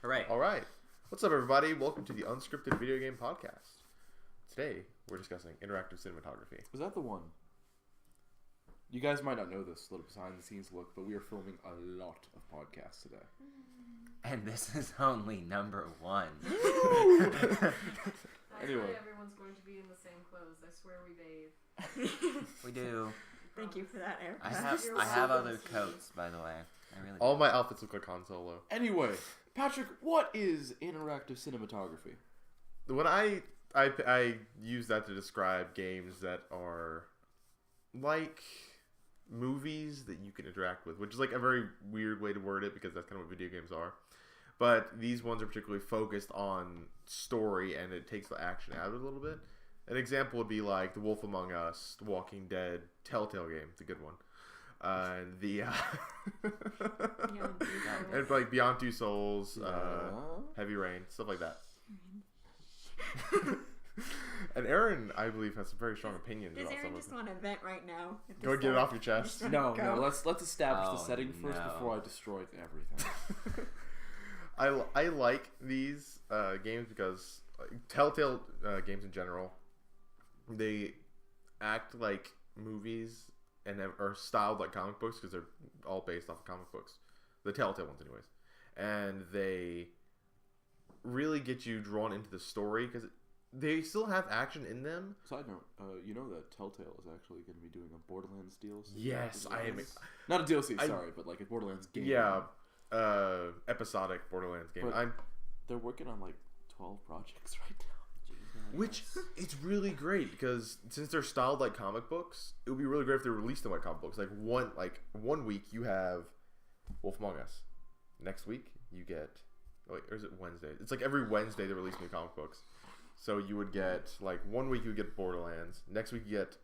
Hooray. All right. What's up, everybody? Welcome to the Unscripted Video Game Podcast. Today, we're discussing interactive cinematography. Was that the one? You guys might not know this little behind-the-scenes look, but we are filming a lot of podcasts today. And this is only number one. That's Anyway. why everyone's going to be in the same clothes. I swear we bathe. We do. Thank you for that, Eric. I have other coats, by the way. I really All do. my outfits look like Han Solo. Anyway, Patrick, what is interactive cinematography? When I use that to describe games that are like movies that you can interact with, which is like a very weird way to word it because that's kind of what video games are. But these ones are particularly focused on story and it takes the action out of it a little bit. An example would be like The Wolf Among Us, The Walking Dead, Telltale game. It's a good one. And and like Beyond Two Souls, Heavy Rain, stuff like that. And Aaron, I believe, has some very strong opinions Does about Aaron some just of them. want to vent right now? Go and get it off your chest. No, let's establish the Oh, setting first no. before I destroy everything. I like these games because Telltale games in general, they act like movies and are styled like comic books because they're all based off of comic books. The Telltale ones, anyways. And they really get you drawn into the story because they still have action in them. Side note, you know that Telltale is actually going to be doing a Borderlands DLC? Yes, I am. Not a DLC, sorry, but like a Borderlands game. Yeah, episodic Borderlands game. But they're working on like 12 projects right now. Which it's really great because since they're styled like comic books, it would be really great if they released them like comic books. Like one week you have Wolf Among Us, next week you get or is it Wednesday? It's like every Wednesday they release new comic books. So you would get like 1 week you would get Borderlands, next week you get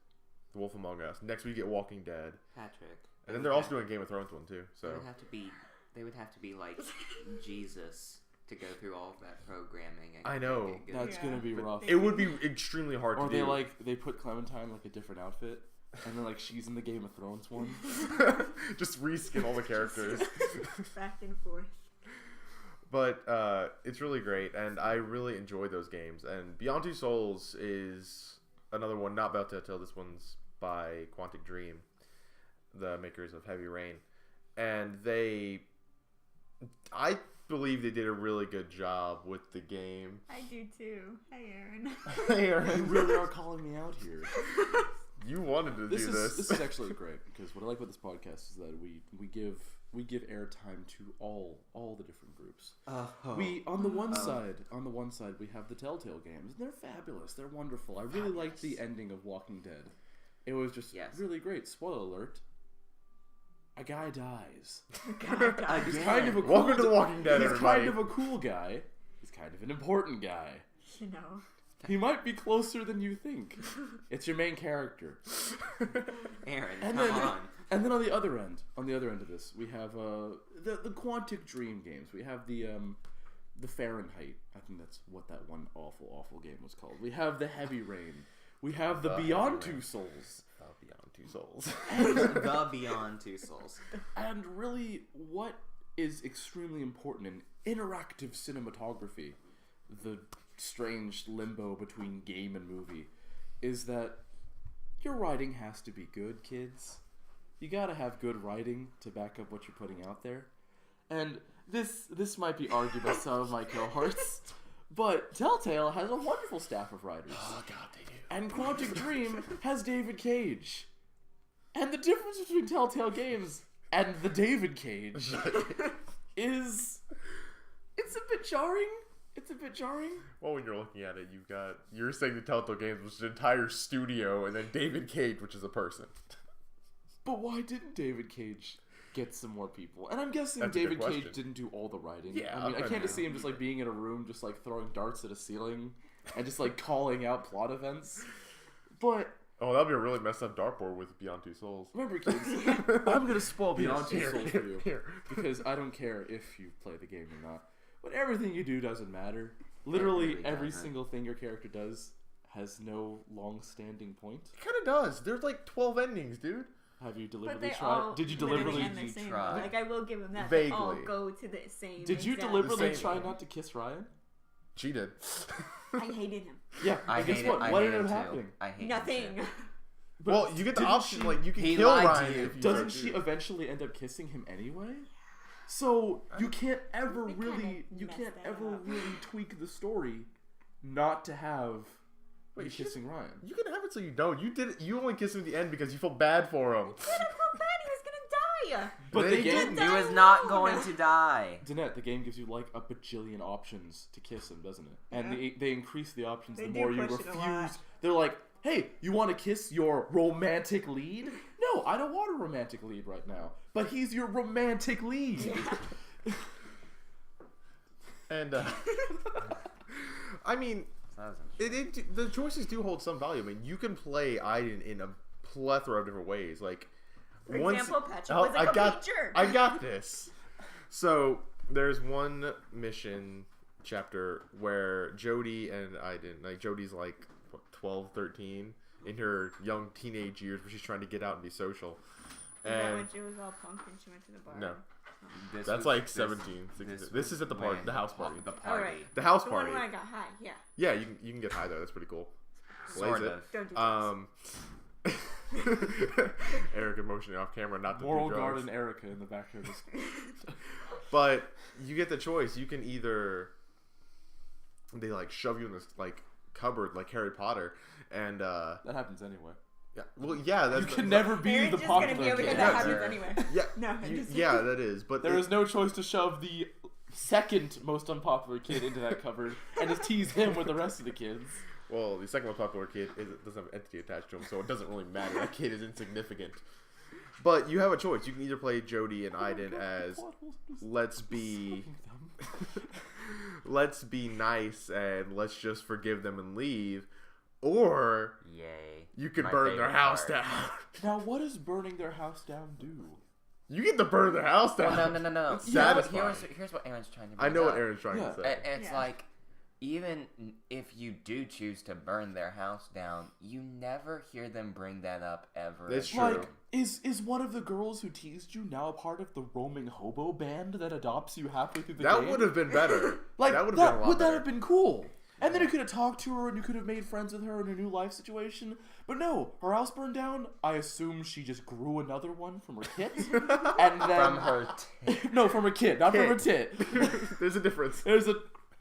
The Wolf Among Us, next week you get Walking Dead, Patrick. and then they're also doing a Game of Thrones one too. So They would have to be like Jesus to go through all of that programming. And I know. make it good. That's going to be rough. it would be extremely hard Or to do. they put Clementine like a different outfit, and then like she's in the Game of Thrones one. Just reskin all the characters. Back and forth. But it's really great, and I really enjoy those games. And Beyond Two Souls is another one, not by Telltale. This one's by Quantic Dream, the makers of Heavy Rain. And I believe they did a really good job with the game. I do too. Hey, Aaron. Hey, You Aaron. really are calling me out here. You wanted to do this. This is actually great because what I like about this podcast is that we give airtime to all the different groups. We on the one side we have the Telltale games. They're fabulous. They're wonderful. I really liked the ending of Walking Dead. It was just really great. Spoiler alert. A guy dies. He's kind of a cool Welcome to The Walking Dead, He's everybody. kind of a cool guy. He's kind of an important guy. You know. He might be closer than you think. It's your main character. Aaron, And come then, on. and then on the other end of this, we have the Quantic Dream games. We have the Fahrenheit. I think that's what that one awful game was called. We have the Heavy Rain. We have the Beyond Two Souls. Beyond Two Souls. The Beyond Two Souls. And really, what is extremely important in interactive cinematography, the strange limbo between game and movie, is that your writing has to be good, kids. You gotta have good writing to back up what you're putting out there. And this might be argued by some of my cohorts, but Telltale has a wonderful staff of writers. Oh, God, they do. And Quantic Dream has David Cage. And the difference between Telltale games and the David Cage is... It's a bit jarring. Well, when you're looking at it, you're saying the Telltale games was an entire studio, and then David Cage, which is a person. But why didn't David Cage get some more people? And I'm guessing That's a good David Cage question. didn't do all the writing. Yeah, I mean, I I can't just know. see him just like being in a room, just like throwing darts at a ceiling, and just like calling out plot events. But Oh, that'd be a really messed up dartboard with Beyond Two Souls. remember, kids, I'm gonna spoil Beyond Two Here, Souls for you here. because I don't care if you play the game or not. But everything you do doesn't matter. Literally really every doesn't. single thing your character does has no long-standing point. It kind of does. There's like 12 endings, dude. Have you But deliberately they tried? all Did you literally deliberately? end the you same try? way. Like, I will give them that. Vaguely. They all go to the same. Did you exact deliberately same try way. not to kiss Ryan? She did. I hated him. Yeah. I and guess hate what? it. I What hate ended him up too. happening? I hate him Nothing. too. But Well, you get the didn't option, she- like, you can He kill lied to Ryan you. if you Doesn't want she to. eventually end up kissing him anyway? So you can't ever They really, kinda you messed can't that ever up. really tweak the story, not to have Wait, you she- kissing Ryan. You can have it so you don't. You did it. You only kissed him at the end because you felt bad for him. I felt bad he was gonna die. But They the game, didn't. He was not alone. going to die. Danet, the game gives you like a bajillion options to kiss him, doesn't it? And Yeah. they increase the options They the do more you push it a lot. refuse. They're like, hey, you want to kiss your romantic lead? No, I don't want a romantic lead right now. But he's your romantic lead. Yeah. And I mean, That was the choices do hold some value. I mean, you can play Aiden in a plethora of different ways. Like, For example, Patrick was a I complete got, jerk. I got this. So there's one mission chapter where Jody and Aiden, like Jody's like what, 12, 13, in her young teenage years, where she's trying to get out and be social. Is that And when she was all punk and she went to the bar? no, This that's was- like this- 17. 16. This is at the party, when the house party. The party. Alright. The house The one party. where I got high, yeah. Yeah, you can get high there. That's pretty cool. Sort Blaze of. Don't do drugs. Eric motioning off camera not to Moral do drugs. Garden Erica in the backyard. But you get the choice. You can either they like shove you in this like cupboard like Harry Potter, and That happens anyway. yeah, well, yeah, that's You can never be Aaron's the just gonna be popular over here. kid. That Yeah, happens sir. anyway. yeah, No, I'm just yeah, that is. But There is no choice to shove the second most unpopular kid into that cupboard and just tease him with the rest of the kids. well, the second most popular kid doesn't have an entity attached to him, so it doesn't really matter. That kid is insignificant. But you have a choice. You can either play Jody and Aiden as let's be let's be nice and let's just forgive them and leave, or Yay. you can My burn their favorite house part. down. Now, what does burning their house down do? You get to burn their house down. Well, no. It's You know what- satisfying. here's what Aaron's trying to I bring know what up. Aaron's trying Yeah. to say. It's Yeah. like, even if you do choose to burn their house down, you never hear them bring that up ever. That's again. true. Like, is one of the girls who teased you now a part of the roaming hobo band that adopts you halfway through the That game? would have been better. Like, that would have been a lot would that better. have been cool? And then you could have talked to her and you could have made friends with her in her new life situation. But no, her house burned down. I assume she just grew another one from her tit. And then From her no, from her kid, not from her Kid. tit. There's a difference. There's a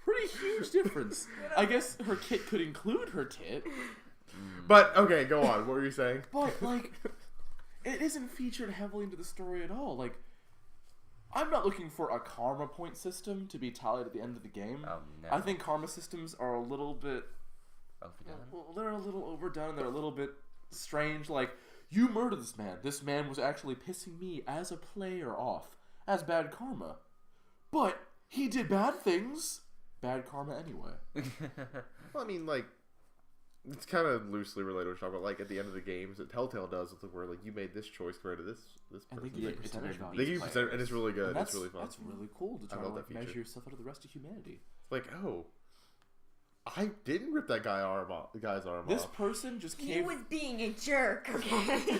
pretty huge difference. I guess her kit could include her tit, But okay, go on. What were you saying? but like it isn't featured heavily into the story at all. Like, I'm not looking for a karma point system to be tallied at the end of the game. Oh, no. I think karma systems are a little bit Overdone. well, they're a little overdone. They're a little bit strange. Like, you murdered this man. This man was actually pissing me as a player off as bad karma, but he did bad things. Bad karma anyway. Well, I mean, like, it's kind of loosely related to what we're talking about. Like, at the end of the games, that Telltale does, it's like where like you made this choice compared to this And they person. give you It's percentage weird. value. They give you players. percent, and it's really good. And It's really fun. That's really cool to I try to love like, that feature. measure yourself out of the rest of humanity. Like, oh, I didn't rip that guy's arm off. This person just He came. was being a jerk, okay?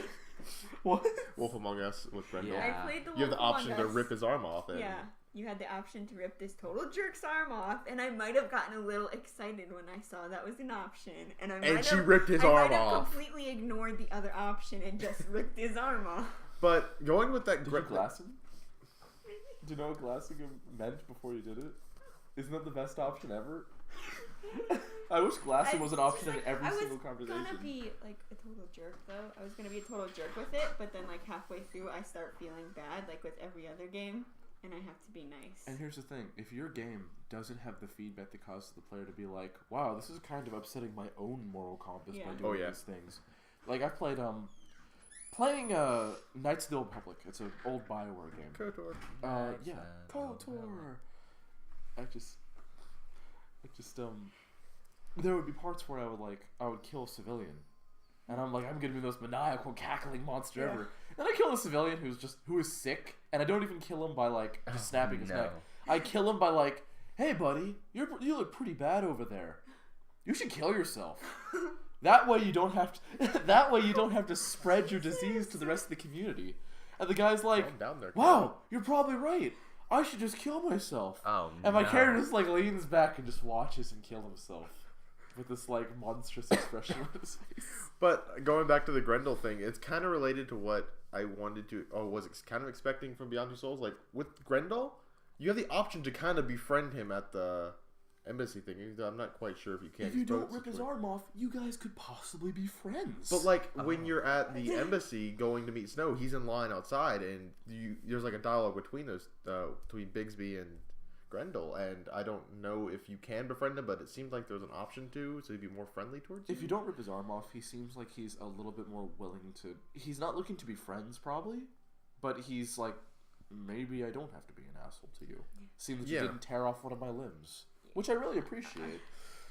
What? Wolf Among Us with Brenda. Yeah. I played the You have the Wolf option Among to Us. rip his arm off. And Yeah, you had the option to rip this total jerk's arm off, and I might have gotten a little excited when I saw that was an option, and I might And she have, ripped his I arm might have off. completely ignored the other option and just ripped his arm off. But going with that Did you grip, glass him? Do you know what glassing him meant before you did it? Isn't that the best option ever? I wish glassing was an option in every single I conversation. was gonna be like a total jerk though. I was gonna be a total jerk with it, but then like halfway through, I start feeling bad, like with every other game, and I have to be nice. And here's the thing: if your game doesn't have the feedback that causes the player to be like, "Wow, this is kind of upsetting my own moral compass by Yeah. doing Oh, yeah. these things," like I've played playing Knights of the Old Republic. It's an old BioWare game. KOTOR. Yeah, KOTOR. I just there would be parts where I would kill a civilian, and I'm like, I'm gonna be the most maniacal, cackling monster Yeah. ever. And I kill a civilian who is sick, and I don't even kill him by like just snapping his no. neck. I kill him by like, hey buddy, you look pretty bad over there. You should kill yourself. That way you don't have to. That way you don't have to spread your disease to the rest of the community. And the guy's like, Calm down there, "Wow, you're probably right. I should just kill myself." Oh, And my no. character just like leans back and just watches him kill himself with this like monstrous expression on his face. But going back to the Grendel thing, it's kind of related to what I wanted to, or was kind of expecting from Beyond Two Souls. Like with Grendel, you have the option to kind of befriend him at the embassy thing. I'm not quite sure if you can. If you don't rip his arm off, you guys could possibly be friends. But like when you're at the embassy going to meet Snow, he's in line outside, and there's like a dialogue between those between Bigsby and Grendel, and I don't know if you can befriend him, but it seems like there's an option to, so he'd be more friendly towards you. If you don't rip his arm off, he seems like he's a little bit more willing to. He's not looking to be friends, probably, but he's like, maybe I don't have to be an asshole to you. Seems like you didn't tear off one of my limbs, which I really appreciate.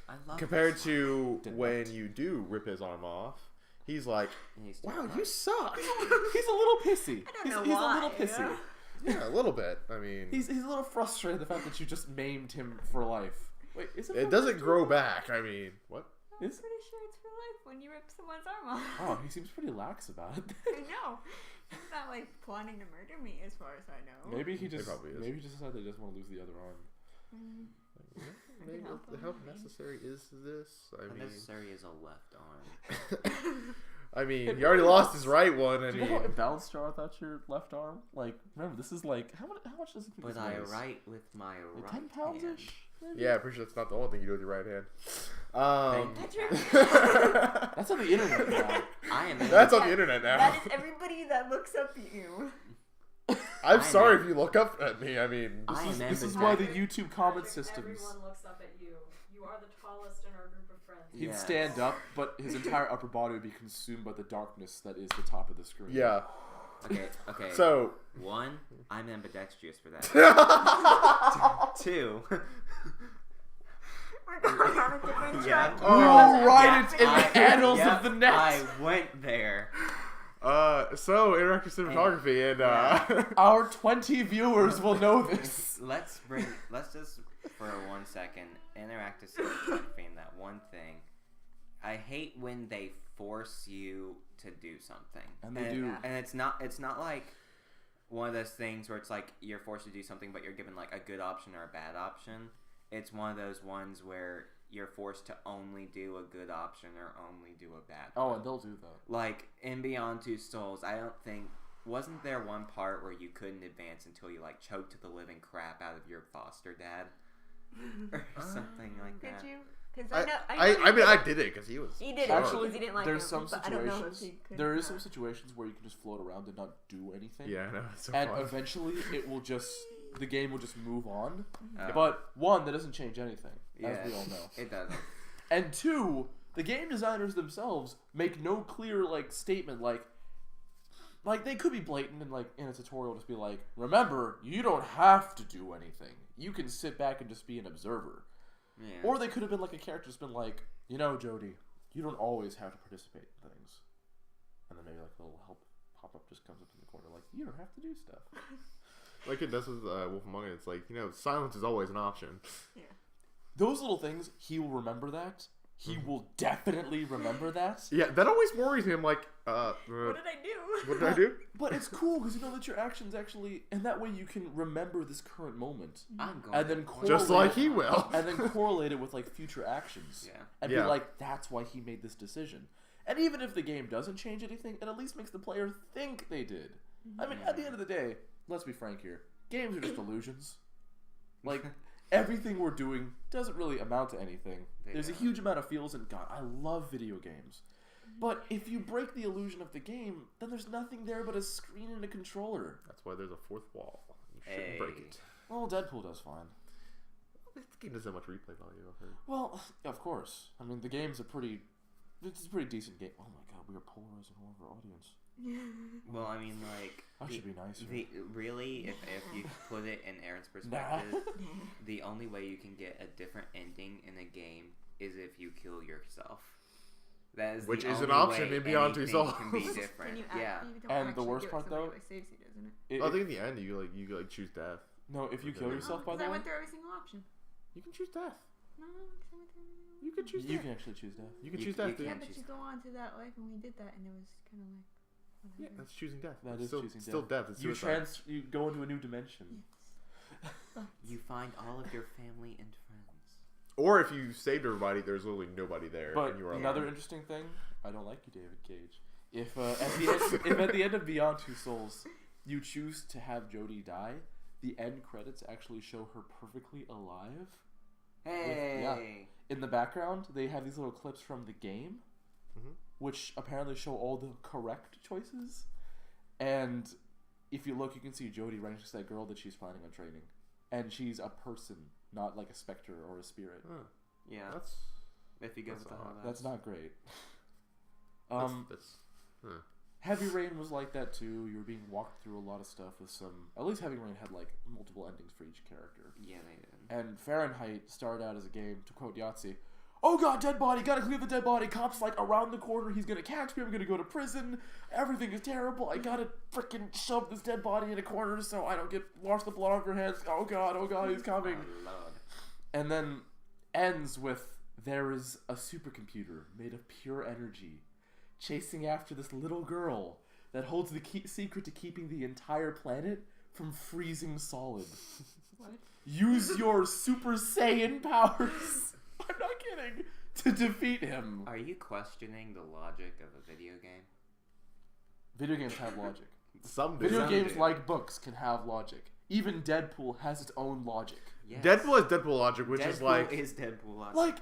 I love Compared this. to Didn't when hurt. you do rip his arm off, he's like, He's "Wow, too you suck." He's a little pissy. I don't know he's why. a little pissy. Yeah, a little bit. I mean, He's a little frustrated the fact that you just maimed him for life. Wait, is it doesn't grow back. I mean, what? I'm Is- pretty sure it's for life when you rip someone's arm off. Oh, he seems pretty lax about it. I know. He's not like plotting to murder me, as far as I know. Maybe he just probably is. decided they just want to lose the other arm. Maybe help him, how maybe. necessary is this? I mean, Unnecessary is a left arm. I mean, he already lost his right one. I Do you know how mean, imbalanced you are without your left arm? Like, remember, this is like how much does it think But this I weighs? write with my Like right 10 pounds hand. ish. Maybe? yeah, I'm pretty sure that's not the only thing you do with your right hand. Thank you. That's right. That's on the internet now. I am. That's on the internet now. That is everybody that looks up at you. I'm I sorry know. if you look up at me. I mean, I am This is ambidextrous. why the YouTube comment Patrick, systems. Everyone looks up at you. You are the tallest in our group of friends. He'd Yes. stand up, but his entire upper body would be consumed by the darkness that is the top of the screen. yeah. Okay. So, One, I'm ambidextrous for that. Two, We're going on a different Yeah. track. We will write it in I- the annals yep, of the net. I went there. so interactive cinematography and Our 20 viewers will know this. Let's just for 1 second interactive cinematography and that one thing. I hate when they force you to do something, And they do. and it's not like one of those things where it's like you're forced to do something, but you're given like a good option or a bad option. It's one of those ones where you're forced to only do a good option or only do a bad Oh, one. and they'll do that. Like in Beyond Two Souls, I don't think wasn't there one part where you couldn't advance until you like choked the living crap out of your foster dad or something like that. Could you? Because I mean, I did it because he was. He did it Actually, because he didn't like there's him, some but I don't know if situations. he could There is not. some situations where you can just float around and not do anything. Yeah, I know. It's so And fun. eventually, the game will just move on. Oh. But one, that doesn't change anything, Yeah, as we all know. it doesn't. And two, the game designers themselves make no clear statement like they could be blatant and in a tutorial just be like, remember, you don't have to do anything. You can sit back and just be an observer. Yeah. Or they could have been like a character just been like, Jody, you don't always have to participate in things. And then maybe a little help pop up just comes up in the corner like, you don't have to do stuff. Like it does with Wolf Among Us. It's like, silence is always an option. Yeah. Those little things, he will remember that. He will definitely remember that. Yeah, that always worries me. I'm like, What did I do? what did I do? But it's cool because you know that your actions actually, and that way you can remember this current moment, I'm going. and then to correlate Just like he will. and then correlate it with future actions, Yeah. and Yeah. be like, that's why he made this decision. And even if the game doesn't change anything, it at least makes the player think they did. I mean, at the end of the day, let's be frank here. Games are just illusions. Everything we're doing doesn't really amount to anything. They There's a don't. huge amount of feels, and God, I love video games. But if you break the illusion of the game, then there's nothing there but a screen and a controller. That's why there's a fourth wall. You shouldn't break it. Well, Deadpool does fine. This game doesn't have much replay value, I've heard. Well, of course. I mean, the game's it's a pretty decent game. Oh my God, we are polarizing all of our audience. Well, I mean, I should be nicer. Really, if you put it in Aaron's perspective, the only way you can get a different ending in a game is if you kill yourself. That is Which the is an only option way in Beyond Two anything Souls. can be Can different. you Yeah. you don't And the actually worst do it, part, somebody though, always saves you, doesn't it? If- I think in the end you choose death. no, if you kill yourself, by Because the I way, went through every single option. You can choose death. No, cemetery. You could choose You death. can actually choose death. You can You- choose you death, dude. Yeah, can but choose you go on to that life, and we did that, and it was kind of like. Yeah, Whatever. that's choosing death. That It's is still, choosing still death. death. It's You suicide. you go into a new dimension. Yes. But You find all of your family and friends. Or if you saved everybody, there's literally nobody there, But and you were another alone. interesting thing, I don't like you, David Cage. If at the end of Beyond Two Souls, you choose to have Jodie die, the end credits actually show her perfectly alive. Hey! In the background, they have these little clips from the game, Mhm. which apparently show all the correct choices. And if you look, you can see Jodie right next to that girl that she's planning on training, and she's a person, not like a specter or a spirit. Huh. Yeah. That's If you go that's with the odd. whole That's not great. that's huh. Heavy Rain was like that too. You were being walked through a lot of stuff with some. At least Heavy Rain had like multiple endings for each character. Yeah, they did. And Fahrenheit started out as a game, to quote Yahtzee, "Oh god, dead body, gotta clear the dead body, cop's like around the corner, he's gonna catch me, I'm gonna go to prison, everything is terrible, I gotta freaking shove this dead body in a corner so I don't wash the blood off your hands, oh god, he's coming." Oh, Lord. And then ends with, there is a supercomputer made of pure energy chasing after this little girl that holds the secret to keeping the entire planet from freezing solid. what? Use your Super Saiyan powers, I'm not kidding, to defeat him. Are you questioning the logic of a video game? Video games have logic. Some Video do. games, like books, can have logic. Even Deadpool has its own logic. Yes. Deadpool is Deadpool logic, which is like is Deadpool logic. Like,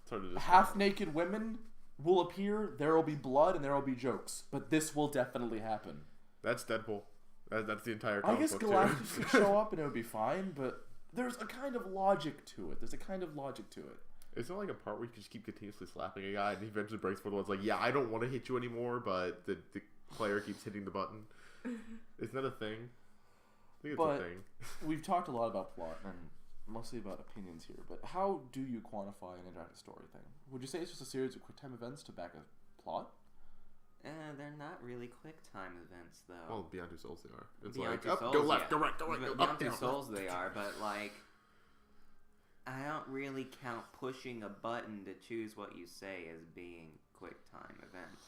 it's hard to describe. half-naked women will appear, there will be blood, and there will be jokes. But this will definitely happen. That's Deadpool. That's the entire. I comic guess book, too. Galactus would show up and it would be fine, but there's a kind of logic to it. It's not like a part where you can just keep continuously slapping a guy and he eventually breaks for the one's like, yeah, I don't want to hit you anymore, but the player keeps hitting the button. Isn't that a thing? I think it's But- a thing. We've talked a lot about plot and mostly about opinions here, but how do you quantify an interactive story thing? Would you say it's just a series of quick time events to back a plot? They're not really quick time events, though. Well, Beyond Two Souls they are. It's Beyond like, Two up, Souls, go left, yeah. go right, go right, go Beyond up, Two down, Souls left. they are, but like, I don't really count pushing a button to choose what you say as being quick time events.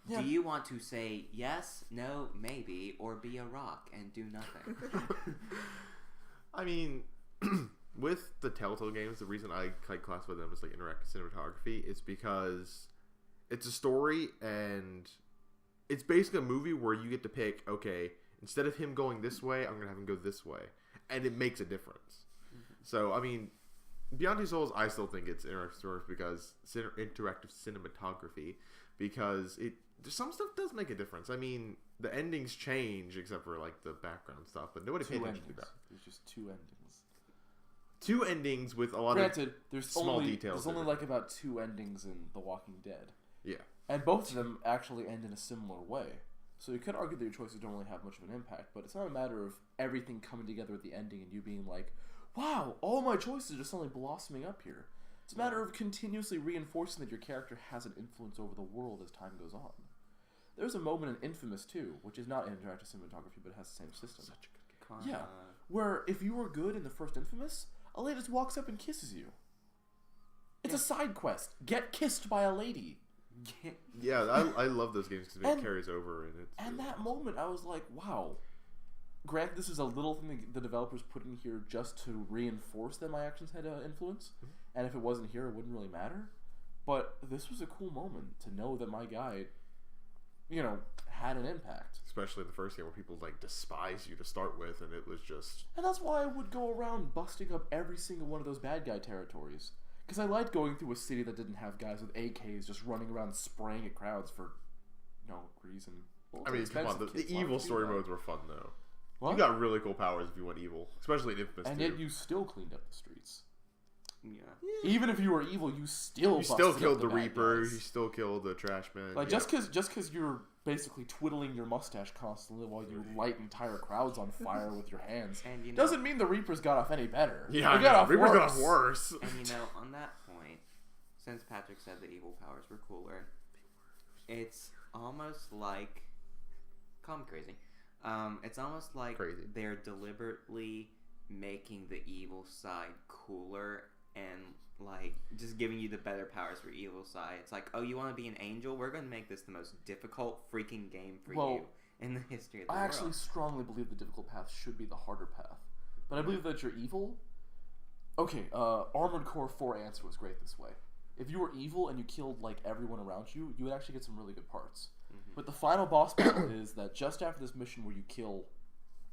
Yeah. Do you want to say yes, no, maybe, or be a rock and do nothing? I mean, with the Telltale games, the reason I like classify them as like interactive cinematography is because it's a story and it's basically a movie where you get to pick, okay, instead of him going this way, I'm going to have him go this way. And it makes a difference. Mm-hmm. So, I mean, Beyond Two Souls, I still think it's interactive stories because interactive cinematography because some stuff does make a difference. I mean, the endings change except for like the background stuff, but nobody paid Two attention endings. to that. There's just two endings. Two endings with a lot Granted, there's small only, details There's only in like about two endings in The Walking Dead. Yeah. And both of them actually end in a similar way. So you could argue that your choices don't really have much of an impact, but it's not a matter of everything coming together at the ending and you being like, wow, all my choices are suddenly blossoming up here. It's a matter of continuously reinforcing that your character has an influence over the world as time goes on. There's a moment in Infamous 2, which is not interactive cinematography, but it has the same system. Such a good game. Yeah, where if you were good in the first Infamous, a lady just walks up and kisses you. It's a side quest. Get kissed by a lady. Yeah, I love those games because it And- carries over and it's. And really that awesome. moment, I was like, wow. Granted, this is a little thing that the developers put in here just to reinforce that my actions had an influence. Mhm. And if it wasn't here, it wouldn't really matter. But this was a cool moment to know that my guy, had an impact. Especially in the first game where people like despise you to start with, and it was just. And that's why I would go around busting up every single one of those bad guy territories. Because I liked going through a city that didn't have guys with AKs just running around spraying at crowds for no reason. Well, I mean, come on, expensive, the kids. Why evil would you do story that? modes were fun though. What? You got really cool powers if you went evil, especially in Infamous And 2. yet you still cleaned up the streets. Yeah. Even if you were evil, you still You still busted killed up the bad Reaper. guys. You still killed the Trash Man. Like yeah. just because you're basically twiddling your mustache constantly while you light entire crowds on fire with your hands And you know, doesn't mean the Reapers got off any better. Yeah, they got off Reaper's worse. got off worse. And on that point, since Patrick said the evil powers were cooler, it's almost like call me crazy. It's almost like Crazy. they're deliberately making the evil side cooler and like just giving you the better powers for evil side. It's like, oh, you want to be an angel? We're going to make this the most difficult freaking game for you in the history of the world. I actually strongly believe the difficult path should be the harder path. But I believe that you're evil. Okay, Armored Core 4 answer was great this way. If you were evil and you killed like everyone around you, you would actually get some really good parts. Mm-hmm. But the final boss battle is that just after this mission where you kill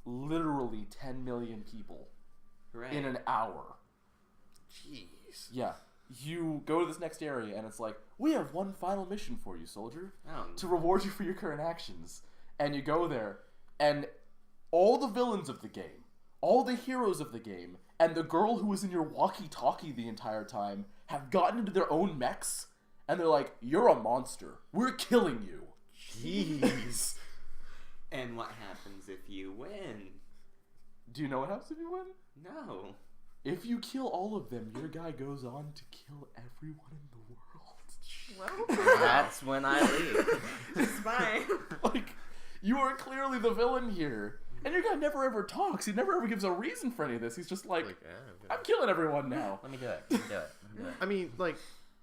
literally 10 million people in an hour. Jeez. Yeah. You go to this next area and it's like, we have one final mission for you, soldier, to reward you for your current actions. And you go there, and all the villains of the game, all the heroes of the game, and the girl who was in your walkie-talkie the entire time have gotten into their own mechs, and they're like, you're a monster. We're killing you. Jeez. And what happens if you win? Do you know what happens if you win? No. If you kill all of them, your guy goes on to kill everyone in the world. Well, That's when I leave. it's fine. Like, you are clearly the villain here. And your guy never ever talks. He never ever gives a reason for any of this. He's just like I'm killing everyone now. Let me do it. Let me do it. Let me do it. I mean, like,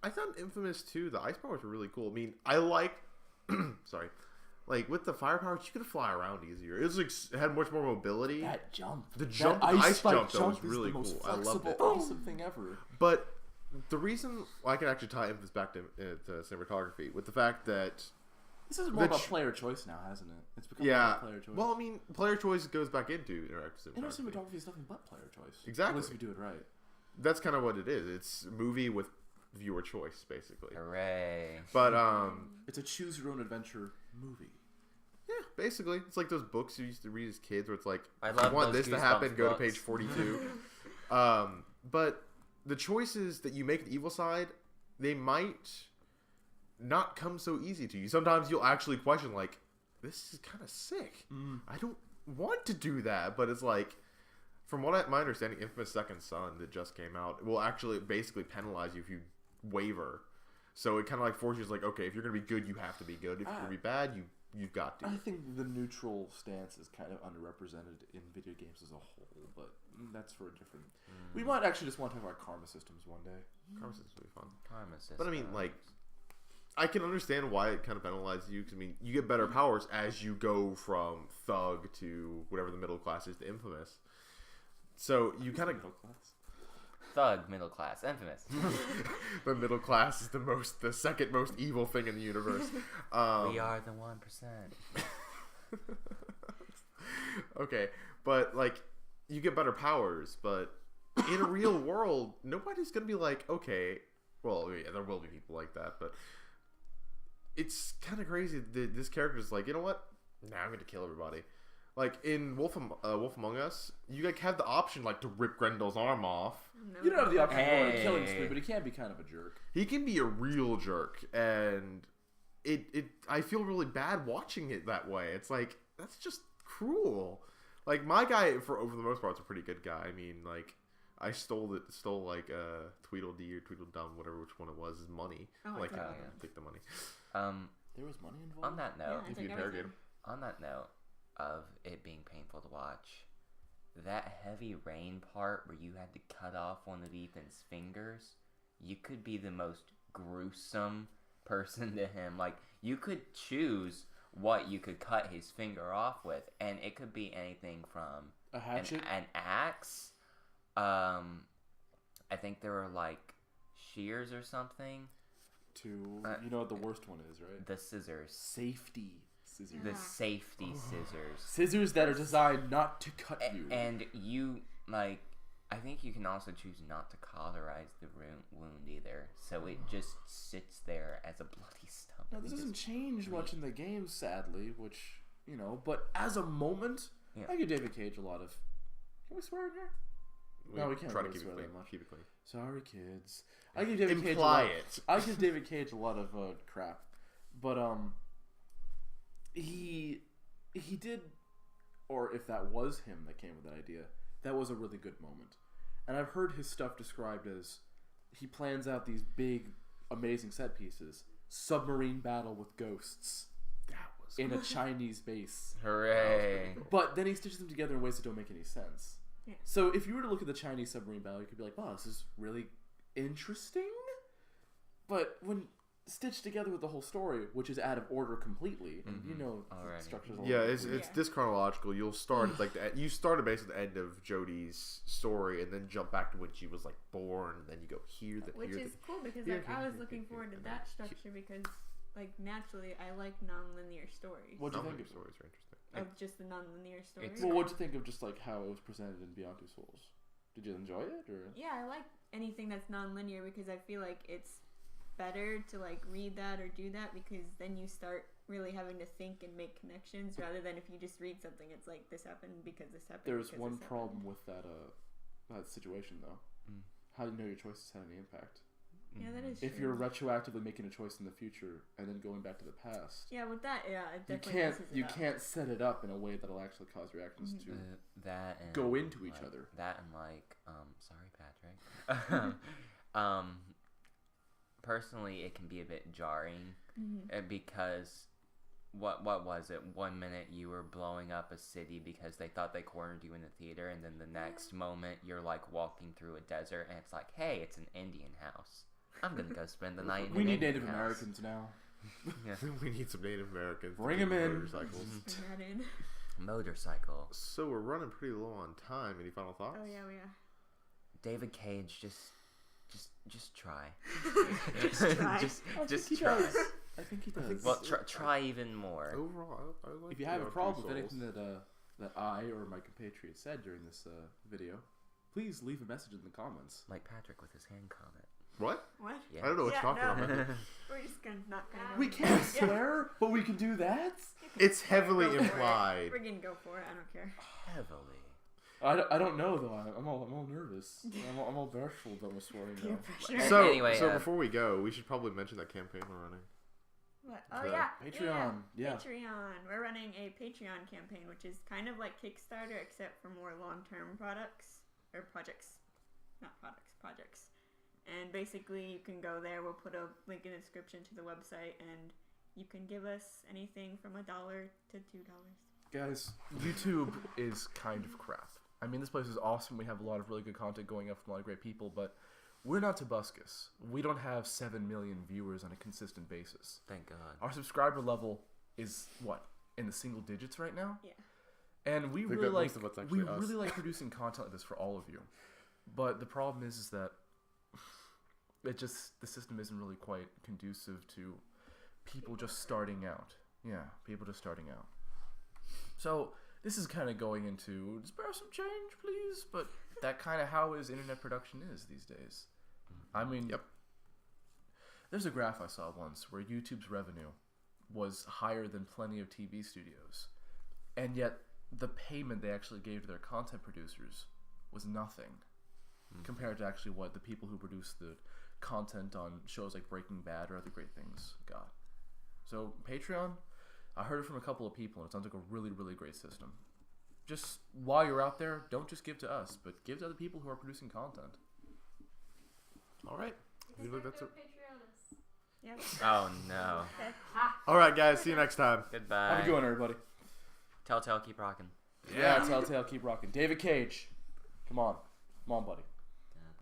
I thought Infamous 2, the ice powers were really cool. I mean, I like, sorry, like, with the fire powers, you could fly around easier. It was like, it had much more mobility. That jump. The jump, the ice jump, though, was really cool. I loved it. Awesome thing ever. But the reason I can actually tie Infamous back to cinematography with the fact that this is more about player choice now, hasn't it? It's become yeah. player choice. Well, I mean, player choice goes back into interactive cinematography. Interactive cinematography is nothing but player choice. Exactly. Unless you do it right. That's kind of what it is. It's a movie with viewer choice, basically. Hooray. But it's a choose your own adventure movie. Yeah, basically, it's like those books you used to read as kids, where it's like, I if you love want those this to happen, Goosebumps go to books. page 42. But the choices that you make at the evil side, they might not come so easy to you. Sometimes you'll actually question, like, this is kind of sick. I don't want to do that, but it's like, from what my understanding, Infamous Second Son that just came out will actually basically penalize you if you waver. So it kind of like forces you, like, okay, if you're going to be good, you have to be good. If you're going to be bad, you've got to. I think the neutral stance is kind of underrepresented in video games as a whole, but that's for a different... We might actually just want to have our karma systems one day. Karma systems would be fun. Karma system. But I mean, like, I can understand why it kind of penalizes you, because I mean, you get better powers as you go from thug to whatever the middle class is to infamous. So you kind of Middle class. Thug, middle class, infamous. the middle class is the second most evil thing in the universe. We are the 1%. Okay, but like, you get better powers, but in a real world, nobody's gonna be like, okay, well, yeah, there will be people like that, but it's kind of crazy that this character's like, you know what? Nah, I'm gonna kill everybody. Like in Wolf Among Us, you like have the option like to rip Grendel's arm off. No. You don't have the option of going on a Hey. killing spree, but he can be kind of a jerk. He can be a real jerk, and I feel really bad watching it that way. It's like, that's just cruel. Like, my guy, for the most part, is a pretty good guy. I mean, like, I stole like Tweedledee or Tweedledum, whatever which one it was, his money. Oh, I Like, forgot. take the money. There was money involved? On that note, Yeah. If took you interrogate everything. him. on that note of it being painful to watch, that heavy rain part where you had to cut off one of Ethan's fingers, you could be the most gruesome person to him. Like, you could choose what you could cut his finger off with, and it could be anything from A hatchet? an axe. I think there were like shears or something. To, you know what the worst one is, right? The scissors. Safety scissors. The safety scissors. Scissors that are designed not to cut you. And you, like, I think you can also choose not to cauterize the wound either. So it just sits there as a bloody stump. Now, this You doesn't just- change much in the game, sadly, which, you know, but as a moment, Yeah. I give David Cage a lot of... Can we swear in here? No, we can't try really to keep it swear clean. that much. Keep it clean. Sorry, kids. I give David Cage a Imply lot. it. I give David Cage a lot of crap, but he did, or if that was him that came with that idea, that was a really good moment. And I've heard his stuff described as he plans out these big, amazing set pieces, submarine battle with ghosts That was in a Chinese base, Hooray. but then he stitches them together in ways that don't make any sense. Yeah. So if you were to look at the Chinese submarine battle, you could be like, wow, this is really interesting. But when stitched together with the whole story, which is out of order completely, and you know Alrighty. the structure's all Yeah, over the it's place. this chronological. You'll start at like you start at basically the end of Jodie's story, and then jump back to when she was like born, and then you go here, then Which here. is cool because here, like I here, was here, looking here, forward to and that then structure because like naturally I like non-linear stories. What'd you Some think of of your stories are interesting. Of just the non-linear stories. Well, what'd you think of just like how it was presented in Beyond Two Souls? Did you enjoy it, or? Yeah, I like anything that's non-linear because I feel like it's better to like read that or do that because then you start really having to think and make connections rather than if you just read something it's like this happened because this happened. There's because one this problem happened. with that situation though. How do you know your choices had any impact? Yeah, that is If true. you're retroactively making a choice in the future and then going back to the past, Yeah, with that, yeah, it you definitely messes it you up. can't set it up in a way that'll actually cause reactions to That and go into each like, other. That and like sorry Patrick. Personally, it can be a bit jarring because what was it? 1 minute you were blowing up a city because they thought they cornered you in the theater, and then the next moment you're like walking through a desert and it's like, hey, it's an Indian house. I'm gonna go spend the night. In We an need Indian Native house. Americans now. Yeah. We need some Native Americans. to Bring do 'em in. motorcycles. Bring that in. Motorcycle. So we're running pretty low on time. Any final thoughts? Oh yeah, we are. David Cage, just try. Just try. just he try. does. I think he does. Well, try even more. Overall, I like if you have a Beyond Two problem with Souls. anything that I or my compatriot said during this video, please leave a message in the comments. Like Patrick with his hand comment. What? What? Yeah. I don't know what Yeah, you're talking no. about. We're just not gonna. Go We for can't it. swear, but we can do that. It's heavily Go for it. implied. We're gonna go for it. I don't care. Heavily. I don't know though. I'm all nervous. I'm all bashful about my swearing Peer now. pressure. So, Anyway, so before we go, we should probably mention that campaign we're running. What? Oh The yeah, Patreon, yeah. Patreon. We're running a Patreon campaign, which is kind of like Kickstarter, except for more long-term projects. Not products, projects. And basically, you can go there. We'll put a link in the description to the website, and you can give us anything from $1 to $2. Guys, YouTube is kind of crap. I mean, this place is awesome. We have a lot of really good content going up from a lot of great people, but we're not Tobuscus. We don't have 7 million viewers on a consistent basis. Thank God. Our subscriber level is what, in the single digits right now? Yeah. And we I think really that like most of it's actually us. producing content like this for all of you. But the problem is that the system isn't really quite conducive to people just starting out. Yeah, people just starting out. So this is kind of going into spare some change, please. But that kind of how is internet production is these days. I mean, Yep. There's a graph I saw once where YouTube's revenue was higher than plenty of TV studios, and yet the payment they actually gave to their content producers was nothing compared to actually what the people who produce the content on shows like Breaking Bad or other great things got. So Patreon, I heard it from a couple of people, and it sounds like a really, really great system. Just while you're out there, don't just give to us, but give to other people who are producing content. All right. I feel like that's it. Yep. Oh no. All right, guys. See you next time. Goodbye. Have a good one, everybody. Telltale, keep rocking. Yeah, Telltale, keep rocking. David Cage, come on, buddy.